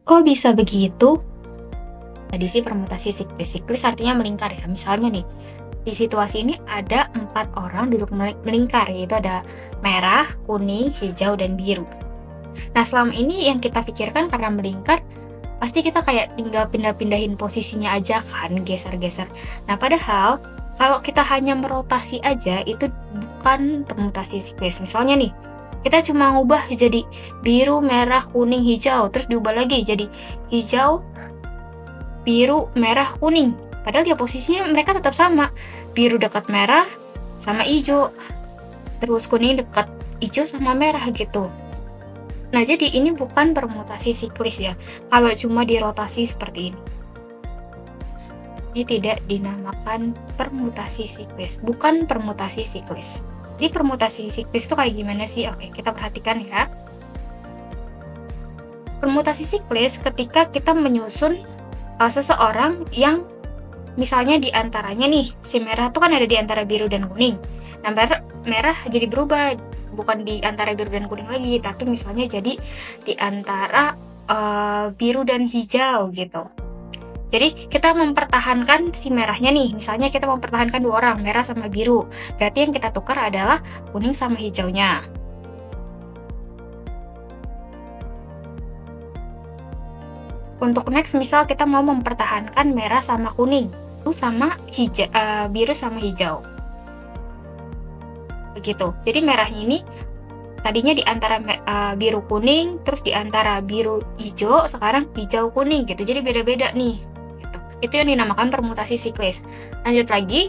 Kok bisa begitu? Tadi sih permutasi siklis. Siklis artinya melingkar ya. Misalnya nih, di situasi ini ada 4 orang duduk melingkar, yaitu ada merah, kuning, hijau, dan biru. Nah, selama ini yang kita pikirkan karena melingkar, pasti kita kayak tinggal pindah-pindahin posisinya aja kan, geser-geser. Nah, padahal kalau kita hanya merotasi aja, itu bukan permutasi siklis. Misalnya nih, kita cuma ngubah jadi biru, merah, kuning, hijau, terus diubah lagi jadi hijau, biru, merah, kuning. Padahal ya posisinya mereka tetap sama. Biru dekat merah sama hijau, terus kuning dekat hijau sama merah gitu. Nah, jadi ini bukan permutasi siklis ya, kalau cuma dirotasi seperti ini. Ini tidak dinamakan permutasi siklis, bukan permutasi siklis. Jadi permutasi siklis itu kayak gimana sih? Oke, kita perhatikan ya. Permutasi siklis ketika kita menyusun seseorang yang misalnya di antaranya nih, si merah tuh kan ada di antara biru dan kuning. Nah, merah jadi berubah, bukan di antara biru dan kuning lagi, tapi misalnya jadi di antara biru dan hijau gitu. Jadi kita mempertahankan si merahnya nih, misalnya kita mempertahankan 2 orang, merah sama biru. Berarti yang kita tukar adalah kuning sama hijaunya. Untuk next, misal kita mau mempertahankan merah sama kuning, biru sama hijau. Begitu. Jadi merahnya ini tadinya di antara biru kuning, terus di antara biru hijau, sekarang hijau kuning gitu. Jadi beda-beda nih. Gitu. Itu yang dinamakan permutasi siklis. Lanjut lagi,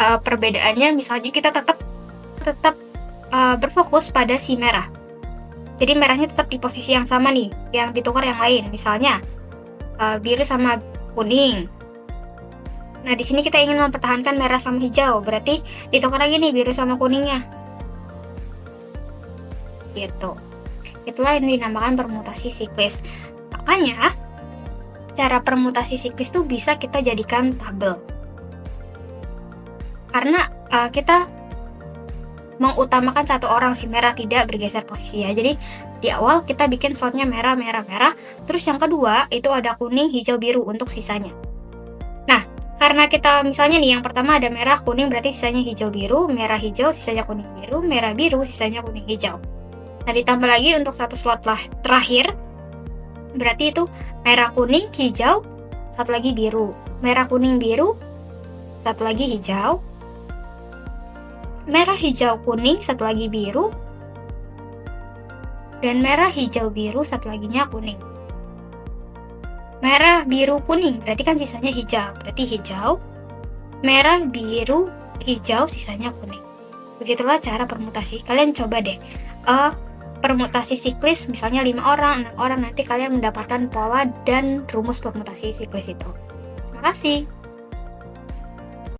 perbedaannya misalnya kita tetap berfokus pada si merah. Jadi merahnya tetap di posisi yang sama nih, yang ditukar yang lain. Misalnya biru sama kuning. Nah, di sini kita ingin mempertahankan merah sama hijau, berarti ditukar lagi nih biru sama kuningnya. Gitu. Itulah yang dinamakan permutasi siklis. Makanya, cara permutasi siklis tuh bisa kita jadikan tabel. Karena kita mengutamakan satu orang, si merah tidak bergeser posisi ya. Jadi di awal kita bikin slotnya merah, merah, merah. Terus yang kedua itu ada kuning, hijau, biru untuk sisanya. Nah, karena kita misalnya nih yang pertama ada merah, kuning, berarti sisanya hijau, biru, merah, hijau, sisanya kuning, biru, merah, biru, sisanya kuning, hijau. Nah, ditambah lagi untuk satu slot terakhir, berarti itu merah, kuning, hijau, satu lagi biru. Merah, kuning, biru, satu lagi hijau. Merah, hijau, kuning, satu lagi biru. Dan merah, hijau, biru, satu laginya kuning. Merah, biru, kuning, berarti kan sisanya hijau. Berarti hijau, merah, biru, hijau, sisanya kuning. Begitulah cara permutasi. Kalian coba deh permutasi siklis, misalnya 5 orang, 6 orang, nanti kalian mendapatkan pola dan rumus permutasi siklis itu. Terima kasih.